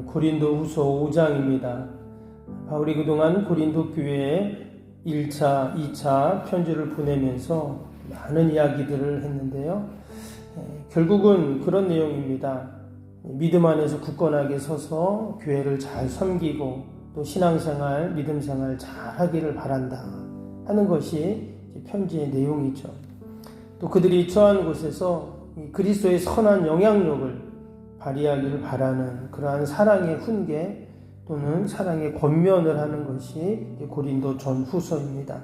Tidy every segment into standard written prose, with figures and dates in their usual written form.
오늘 고린도후서 5장입니다. 바울이 그동안 고린도 교회에 1차, 2차 편지를 보내면서 많은 이야기들을 했는데요. 결국은 그런 내용입니다. 믿음 안에서 굳건하게 서서 교회를 잘 섬기고 또 신앙생활, 믿음생활 잘 하기를 바란다 하는 것이 편지의 내용이죠. 또 그들이 처한 곳에서 그리스도의 선한 영향력을 발휘하기를 바라는 그러한 사랑의 훈계 또는 사랑의 권면을 하는 것이 고린도 전후서입니다.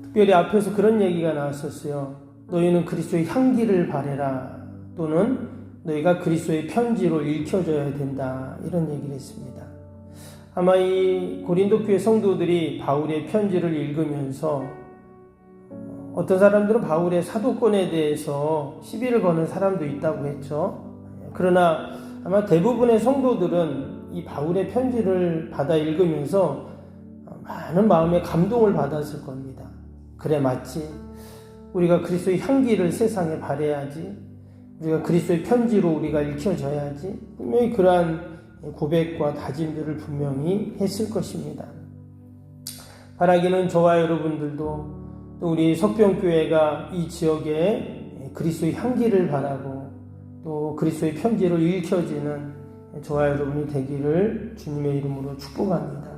특별히 앞에서 그런 얘기가 나왔었어요. 너희는 그리스도의 향기를 바래라 또는 너희가 그리스도의 편지로 읽혀져야 된다 이런 얘기를 했습니다. 아마 이 고린도 교회 성도들이 바울의 편지를 읽으면서 어떤 사람들은 바울의 사도권에 대해서 시비를 거는 사람도 있다고 했죠. 그러나 아마 대부분의 성도들은 이 바울의 편지를 받아 읽으면서 많은 마음의 감동을 받았을 겁니다. 그래 맞지. 우리가 그리스도의 향기를 세상에 발해야지. 우리가 그리스도의 편지로 우리가 읽혀져야지. 분명히 그러한 고백과 다짐들을 분명히 했을 것입니다. 바라기는 저와 여러분들도 또 우리 석병교회가 이 지역에 그리스도의 향기를 바라고 또 그리스도의 편지로 읽혀지는 저와 여러분이 되기를 주님의 이름으로 축복합니다.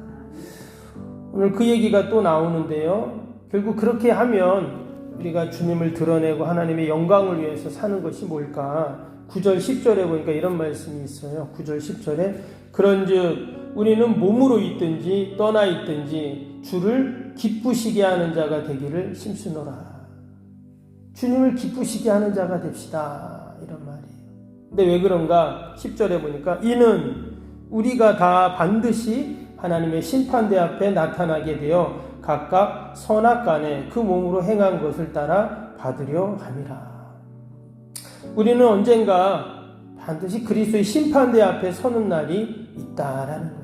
오늘 그 얘기가 또 나오는데요. 결국 그렇게 하면 우리가 주님을 드러내고 하나님의 영광을 위해서 사는 것이 뭘까? 9절 10절에 보니까 이런 말씀이 있어요. 9절 10절에 그런즉 우리는 몸으로 있든지 떠나 있든지 주를 기쁘시게 하는 자가 되기를 힘쓰노라. 주님을 기쁘시게 하는 자가 됩시다. 이런 말이에요. 근데 왜 그런가? 10절에 보니까 이는 우리가 다 반드시 하나님의 심판대 앞에 나타나게 되어 각각 선악간에 그 몸으로 행한 것을 따라 받으려 함이라. 우리는 언젠가 반드시 그리스도의 심판대 앞에 서는 날이 있다라는 거예요.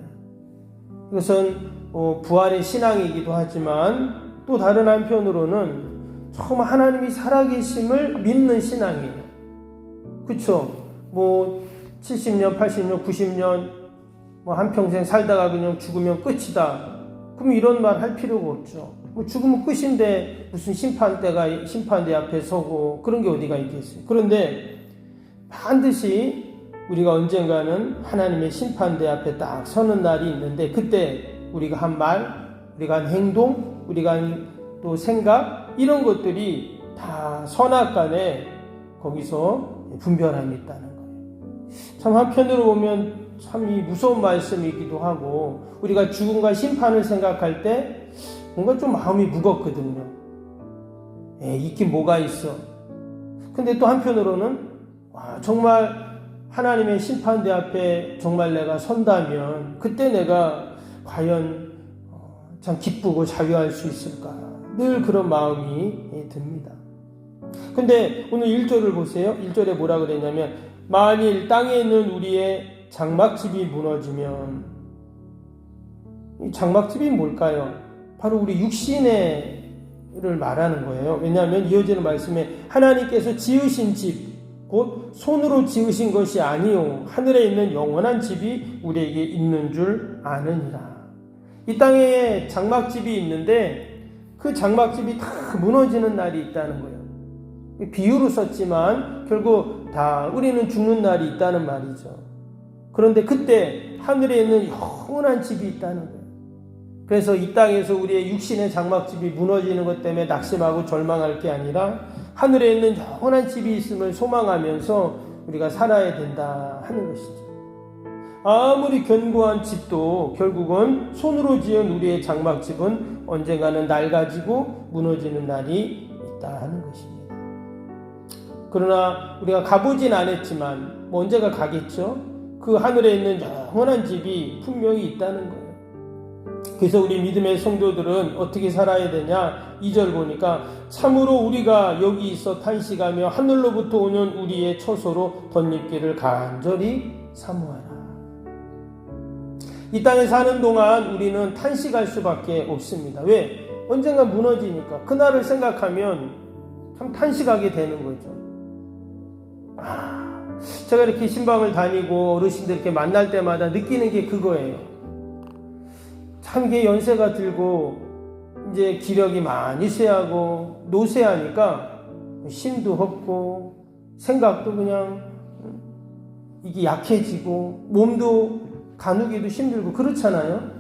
이것은 부활의 신앙이기도 하지만 또 다른 한편으로는 정말 하나님이 살아계심을 믿는 신앙이에요. 그렇죠? 70년, 80년, 90년 한평생 살다가 그냥 죽으면 끝이다. 그럼 이런 말 할 필요가 없죠. 죽으면 끝인데 무슨 심판대 앞에 서고 그런 게 어디가 있겠어요. 그런데 반드시 우리가 언젠가는 하나님의 심판대 앞에 딱 서는 날이 있는데 그때 우리가 한 말, 우리가 한 행동, 우리가 한 또 생각 이런 것들이 다 선악간에 거기서 분별함이 있다는 거예요. 참 한편으로 보면 참 이 무서운 말씀이기도 하고 우리가 죽음과 심판을 생각할 때 뭔가 좀 마음이 무겁거든요. 있긴 뭐가 있어. 근데 또 한편으로는 정말 하나님의 심판대 앞에 정말 내가 선다면 그때 내가 과연 참 기쁘고 자유할 수 있을까? 늘 그런 마음이 듭니다. 근데 오늘 1절을 보세요. 1절에 뭐라 그랬냐면 만일 땅에 있는 우리의 장막집이 무너지면 이 장막집이 뭘까요? 바로 우리 육신을 말하는 거예요. 왜냐하면 이어지는 말씀에 하나님께서 지으신 집 곧 손으로 지으신 것이 아니요 하늘에 있는 영원한 집이 우리에게 있는 줄 아느니라. 이 땅에 장막집이 있는데 그 장막집이 다 무너지는 날이 있다는 거예요. 비유로 썼지만 결국 다 우리는 죽는 날이 있다는 말이죠. 그런데 그때 하늘에 있는 영원한 집이 있다는 거예요. 그래서 이 땅에서 우리의 육신의 장막집이 무너지는 것 때문에 낙심하고 절망할 게 아니라 하늘에 있는 영원한 집이 있음을 소망하면서 우리가 살아야 된다 하는 것이죠. 아무리 견고한 집도 결국은 손으로 지은 우리의 장막집은 언젠가는 낡아지고 무너지는 날이 있다 하는 것입니다. 그러나 우리가 가보진 않았지만 언제가 가겠죠? 그 하늘에 있는 영원한 집이 분명히 있다는 거예요. 그래서 우리 믿음의 성도들은 어떻게 살아야 되냐? 2절 보니까 참으로 우리가 여기 있어 탄식하며 하늘로부터 오는 우리의 처소로 덧입기를 간절히 사모하라. 이 땅에 사는 동안 우리는 탄식할 수밖에 없습니다. 왜? 언젠가 무너지니까. 그날을 생각하면 참 탄식하게 되는 거죠. 제가 이렇게 신방을 다니고 어르신들 이렇게 만날 때마다 느끼는 게 그거예요. 참 이게 연세가 들고 이제 기력이 많이 쇠하고 노쇠하니까 힘도 없고 생각도 그냥 이게 약해지고 몸도 가누기도 힘들고 그렇잖아요.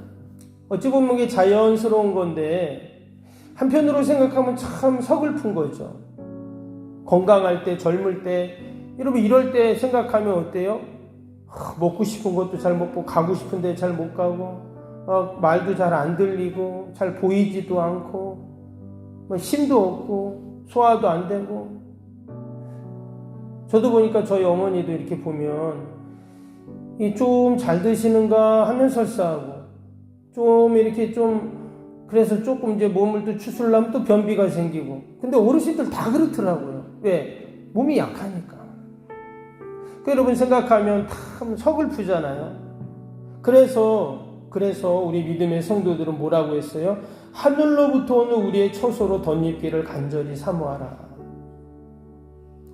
어찌 보면 이게 자연스러운 건데 한편으로 생각하면 참 서글픈 거죠. 건강할 때, 젊을 때, 여러분 이럴 때 생각하면 어때요? 먹고 싶은 것도 잘 먹고 가고 싶은 데 잘 못 가고 말도 잘 안 들리고 잘 보이지도 않고 힘도 없고 소화도 안 되고. 저도 보니까 저희 어머니도 이렇게 보면 좀 잘 드시는가 하면 설사하고 좀 이렇게 그래서 조금 이제 몸을 또 추스르려면 또 변비가 생기고. 근데 어르신들 다 그렇더라고요. 왜? 몸이 약하니까. 여러분 생각하면 참 서글프잖아요. 그래서 우리 믿음의 성도들은 뭐라고 했어요? 하늘로부터 오는 우리의 처소로 덧입기를 간절히 사모하라.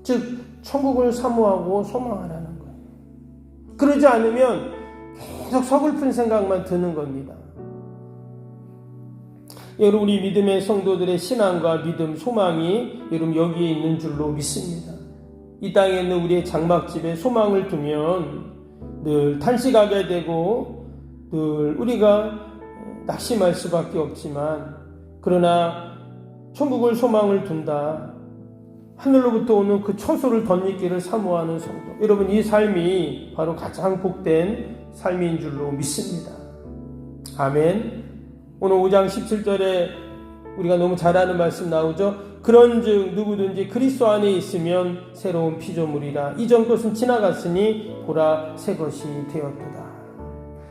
즉 천국을 사모하고 소망하라는 거예요. 그러지 않으면 계속 서글픈 생각만 드는 겁니다. 여러분 우리 믿음의 성도들의 신앙과 믿음, 소망이 여러분 여기에 있는 줄로 믿습니다. 이 땅에 있는 우리의 장막집에 소망을 두면 늘 탄식하게 되고 늘 우리가 낙심할 수밖에 없지만, 그러나 천국을 소망을 둔다. 하늘로부터 오는 그 처소를 덧입기를 사모하는 성도. 여러분 이 삶이 바로 가장 복된 삶인 줄로 믿습니다. 아멘. 오늘 5장 17절에 우리가 너무 잘 아는 말씀 나오죠. 그런즉 누구든지 그리스도 안에 있으면 새로운 피조물이라. 이전 것은 지나갔으니 보라 새 것이 되었도다.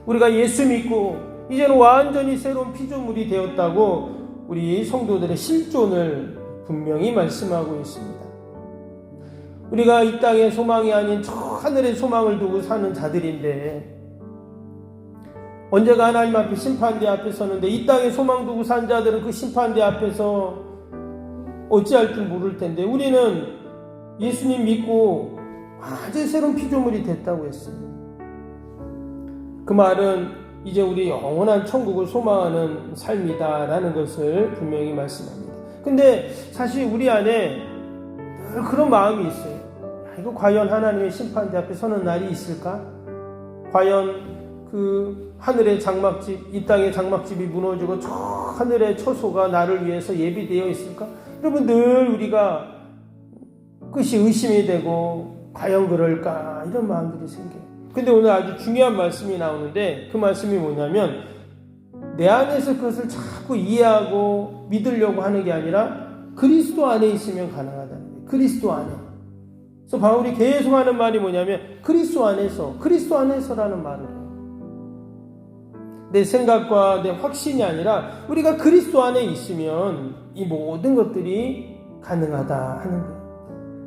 우리가 예수 믿고 이제는 완전히 새로운 피조물이 되었다고 우리 성도들의 실존을 분명히 말씀하고 있습니다. 우리가 이 땅의 소망이 아닌 저 하늘의 소망을 두고 사는 자들인데, 언제가 하나님 앞에 심판대 앞에 서는데 이 땅에 소망 두고 산 자들은 그 심판대 앞에서 어찌할 줄 모를 텐데, 우리는 예수님 믿고 완전히 새로운 피조물이 됐다고 했어요. 그 말은 이제 우리 영원한 천국을 소망하는 삶이다라는 것을 분명히 말씀합니다. 근데 사실 우리 안에 늘 그런 마음이 있어요. 이거 과연 하나님의 심판대 앞에 서는 날이 있을까? 과연 그 하늘의 장막집, 이 땅의 장막집이 무너지고 저 하늘의 처소가 나를 위해서 예비되어 있을까? 여러분 늘 우리가 그것이 의심이 되고 과연 그럴까? 이런 마음들이 생겨요. 근데 오늘 아주 중요한 말씀이 나오는데, 그 말씀이 뭐냐면 내 안에서 그것을 자꾸 이해하고 믿으려고 하는 게 아니라 그리스도 안에 있으면 가능하다는 거예요. 그리스도 안에. 그래서 바울이 계속 하는 말이 뭐냐면 그리스도 안에서라는 말을 해요. 내 생각과 내 확신이 아니라 우리가 그리스도 안에 있으면 이 모든 것들이 가능하다 하는 거예요.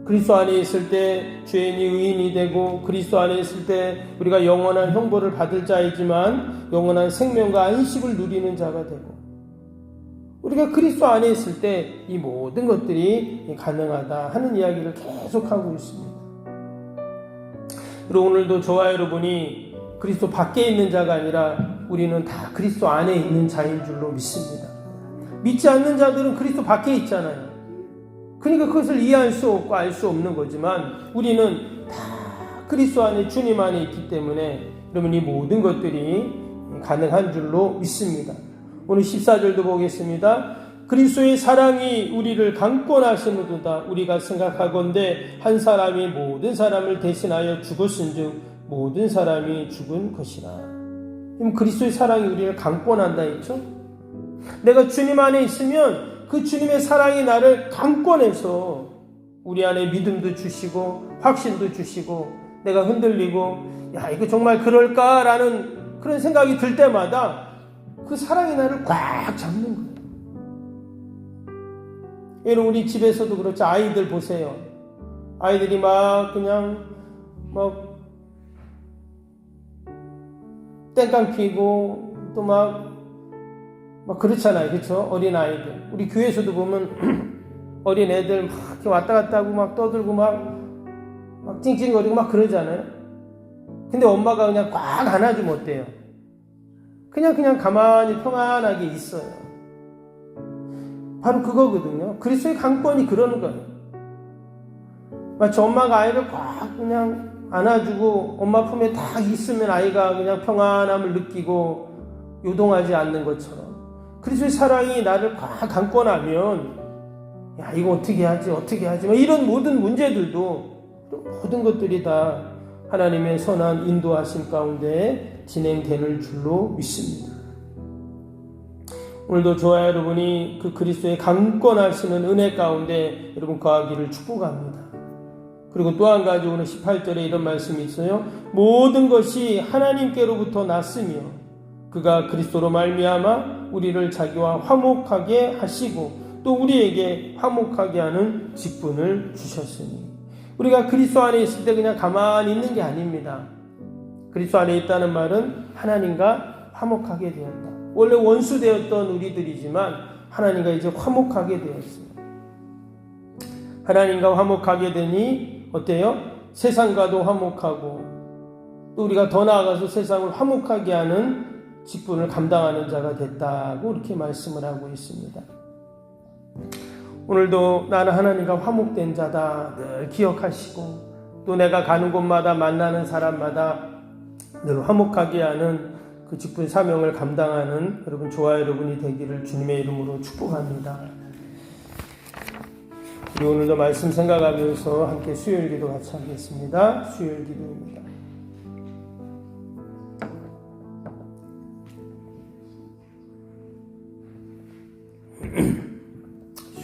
그리스도 안에 있을 때 죄인이 의인이 되고, 그리스도 안에 있을 때 우리가 영원한 형벌을 받을 자이지만 영원한 생명과 안식을 누리는 자가 되고, 우리가 그리스도 안에 있을 때 이 모든 것들이 가능하다 하는 이야기를 계속하고 있습니다. 그리고 오늘도 저와 여러분이 그리스도 밖에 있는 자가 아니라 우리는 다 그리스도 안에 있는 자인 줄로 믿습니다. 믿지 않는 자들은 그리스도 밖에 있잖아요. 그러니까 그것을 이해할 수 없고 알 수 없는 거지만 우리는 다 그리스도 안에, 주님 안에 있기 때문에 여러분 이 모든 것들이 가능한 줄로 믿습니다. 오늘 14절도 보겠습니다. 그리스도의 사랑이 우리를 강권하시는도다. 우리가 생각하건대 한 사람이 모든 사람을 대신하여 죽었은즉 모든 사람이 죽은 것이라. 그럼 그리스도의 사랑이 우리를 강권한다 했죠? 내가 주님 안에 있으면 그 주님의 사랑이 나를 강권해서 우리 안에 믿음도 주시고 확신도 주시고, 내가 흔들리고 야 이거 정말 그럴까라는 그런 생각이 들 때마다 그 사랑이 나를 꽉 잡는 거예요. 여러분 우리 집에서도 그렇죠. 아이들 보세요. 아이들이 그냥 땡깡 피고 또 막 그렇잖아요. 그렇죠? 어린 아이들. 우리 교회에서도 보면 어린 애들 막 이렇게 왔다 갔다 하고 막 떠들고 막 막 찡찡거리고 막 그러잖아요. 근데 엄마가 그냥 꽉 안아주면 어때요? 그냥 가만히 평안하게 있어요. 바로 그거거든요. 그리스도의 강권이 그러는 거예요. 마치 엄마가 아이를 꽉 그냥 안아주고 엄마 품에 딱 있으면 아이가 그냥 평안함을 느끼고 요동하지 않는 것처럼, 그리스도의 사랑이 나를 꽉 강권하면 야 이거 어떻게 하지 이런 모든 문제들도, 모든 것들이 다 하나님의 선한 인도하심 가운데 진행되는 줄로 믿습니다. 오늘도 저와 여러분이 그 그리스도의 강권하시는 은혜 가운데 여러분 거하기를 축복합니다. 그리고 또 한 가지 오늘 18절에 이런 말씀이 있어요. 모든 것이 하나님께로부터 났으며 그가 그리스도로 말미암아 우리를 자기와 화목하게 하시고 또 우리에게 화목하게 하는 직분을 주셨으니, 우리가 그리스도 안에 있을 때 그냥 가만히 있는 게 아닙니다. 그리스도 안에 있다는 말은 하나님과 화목하게 되었다. 원래 원수되었던 우리들이지만 하나님과 이제 화목하게 되었어요. 하나님과 화목하게 되니 어때요? 세상과도 화목하고 또 우리가 더 나아가서 세상을 화목하게 하는 직분을 감당하는 자가 됐다고 이렇게 말씀을 하고 있습니다. 오늘도 나는 하나님과 화목된 자다 늘 기억하시고, 또 내가 가는 곳마다 만나는 사람마다 늘 화목하게 하는 그 직분 사명을 감당하는 여러분, 저와 여러분이 되기를 주님의 이름으로 축복합니다. 우리 오늘도 말씀 생각하면서 함께 수요일 기도 같이 하겠습니다. 수요일 기도입니다.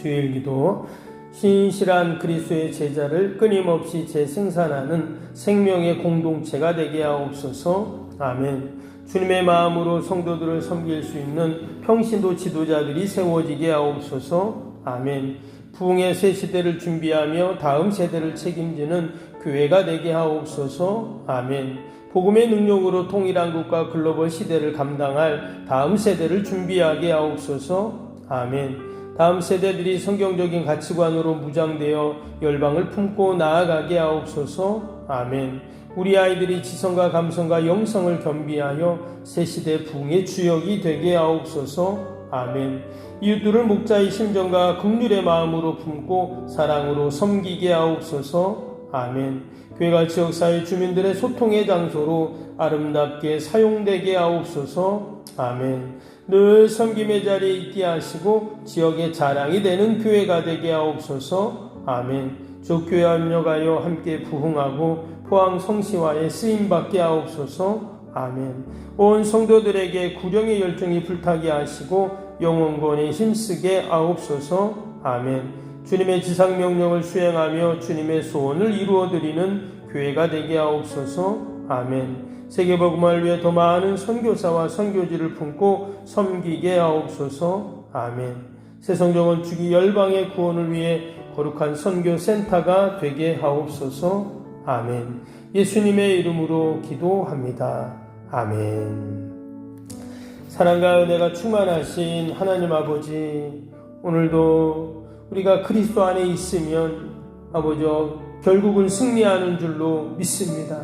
수요일 기도. 신실한 그리스도의 제자를 끊임없이 재생산하는 생명의 공동체가 되게 하옵소서. 아멘. 주님의 마음으로 성도들을 섬길 수 있는 평신도 지도자들이 세워지게 하옵소서. 아멘. 부흥의 새 시대를 준비하며 다음 세대를 책임지는 교회가 되게 하옵소서. 아멘. 복음의 능력으로 통일한국과 글로벌 시대를 감당할 다음 세대를 준비하게 하옵소서. 아멘. 다음 세대들이 성경적인 가치관으로 무장되어 열방을 품고 나아가게 하옵소서. 아멘. 우리 아이들이 지성과 감성과 영성을 겸비하여 새시대 부흥의 주역이 되게 하옵소서. 아멘. 이웃들을 목자의 심정과 긍휼의 마음으로 품고 사랑으로 섬기게 하옵소서. 아멘. 교회가 지역사회 주민들의 소통의 장소로 아름답게 사용되게 하옵소서. 아멘. 늘 섬김의 자리에 있게 하시고 지역의 자랑이 되는 교회가 되게 하옵소서. 아멘. 족교회 합력하여 함께 부흥하고 포항 성시화에 쓰임받게 하옵소서. 아멘. 온 성도들에게 구령의 열정이 불타게 하시고 영혼권에 힘쓰게 하옵소서. 아멘. 주님의 지상명령을 수행하며 주님의 소원을 이루어드리는 교회가 되게 하옵소서. 아멘. 세계복음을 위해 더 많은 선교사와 선교지를 품고 섬기게 하옵소서. 아멘. 새성정원 주기 열방의 구원을 위해 거룩한 선교센터가 되게 하옵소서. 아멘. 예수님의 이름으로 기도합니다. 아멘. 사랑과 은혜가 충만하신 하나님 아버지, 오늘도 우리가 그리스도 안에 있으면 아버지 결국은 승리하는 줄로 믿습니다.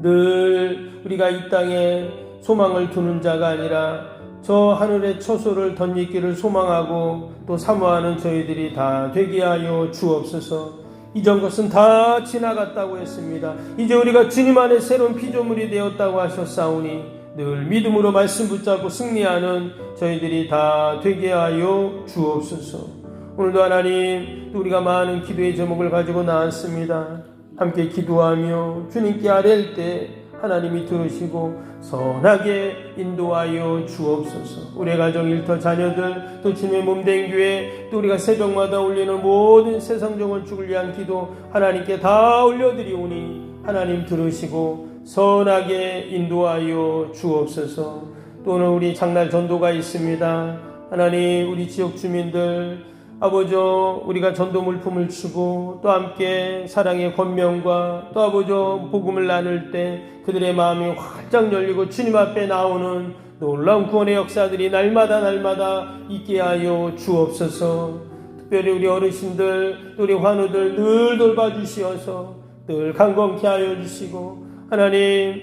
늘 우리가 이 땅에 소망을 두는 자가 아니라 저 하늘의 처소를 덧입기를 소망하고 또 사모하는 저희들이 다 되게 하여 주옵소서. 이전 것은 다 지나갔다고 했습니다. 이제 우리가 주님 안에 새로운 피조물이 되었다고 하셨사오니 늘 믿음으로 말씀 붙잡고 승리하는 저희들이 다 되게 하여 주옵소서. 오늘도 하나님, 또 우리가 많은 기도의 제목을 가지고 나왔습니다. 함께 기도하며 주님께 아뢰일 때 하나님이 들으시고 선하게 인도하여 주옵소서. 우리의 가정, 일터, 자녀들, 또 주님의 몸된 교회, 또 우리가 새벽마다 올리는 모든 세상정원 축을 위한 기도 하나님께 다 올려드리오니 하나님 들으시고 선하게 인도하여 주옵소서. 또 오늘 우리 장날 전도가 있습니다. 하나님, 우리 지역 주민들 아버지, 우리가 전도 물품을 주고 또 함께 사랑의 권면과 또 아버지 복음을 나눌 때 그들의 마음이 활짝 열리고 주님 앞에 나오는 놀라운 구원의 역사들이 날마다 있게 하여 주옵소서. 특별히 우리 어르신들, 우리 환우들 늘 돌봐주시어서 늘 강건케 하여 주시고 하나님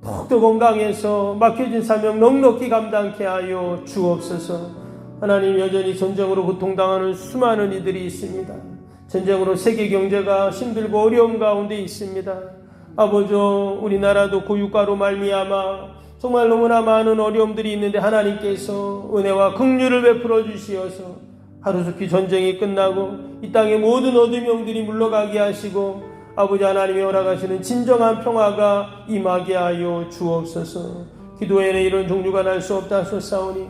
더욱더 건강해서 맡겨진 사명 넉넉히 감당케 하여 주옵소서. 하나님 여전히 전쟁으로 고통당하는 수많은 이들이 있습니다. 전쟁으로 세계 경제가 힘들고 어려움 가운데 있습니다. 아버지 우리나라도 고유가로 말미암아 정말 너무나 많은 어려움들이 있는데 하나님께서 은혜와 긍휼을 베풀어 주시어서 하루속히 전쟁이 끝나고 이 땅의 모든 어둠 영들이 물러가게 하시고 아버지 하나님이 허락하시는 진정한 평화가 임하게 하여 주옵소서. 기도에는 이런 종류가 날 수 없다 하셨사오니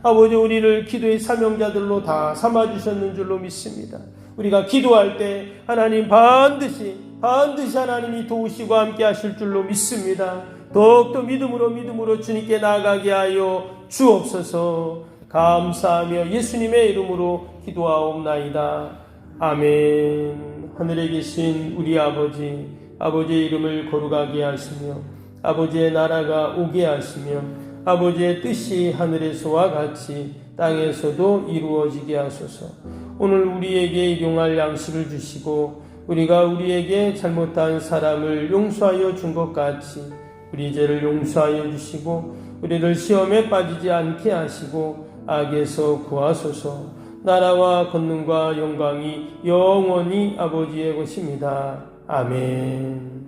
아버지 우리를 기도의 사명자들로 다 삼아주셨는 줄로 믿습니다. 우리가 기도할 때 하나님 반드시 하나님이 도우시고 함께 하실 줄로 믿습니다. 더욱더 믿음으로 주님께 나아가게 하여 주옵소서. 감사하며 예수님의 이름으로 기도하옵나이다. 아멘. 하늘에 계신 우리 아버지의 이름을 거룩하게 하시며 아버지의 나라가 오게 하시며 아버지의 뜻이 하늘에서와 같이 땅에서도 이루어지게 하소서. 오늘 우리에게 일용할 양식을 주시고 우리가 우리에게 잘못한 사람을 용서하여 준 것 같이 우리 죄를 용서하여 주시고 우리를 시험에 빠지지 않게 하시고 악에서 구하소서. 나라와 권능과 영광이 영원히 아버지의 것입니다. 아멘.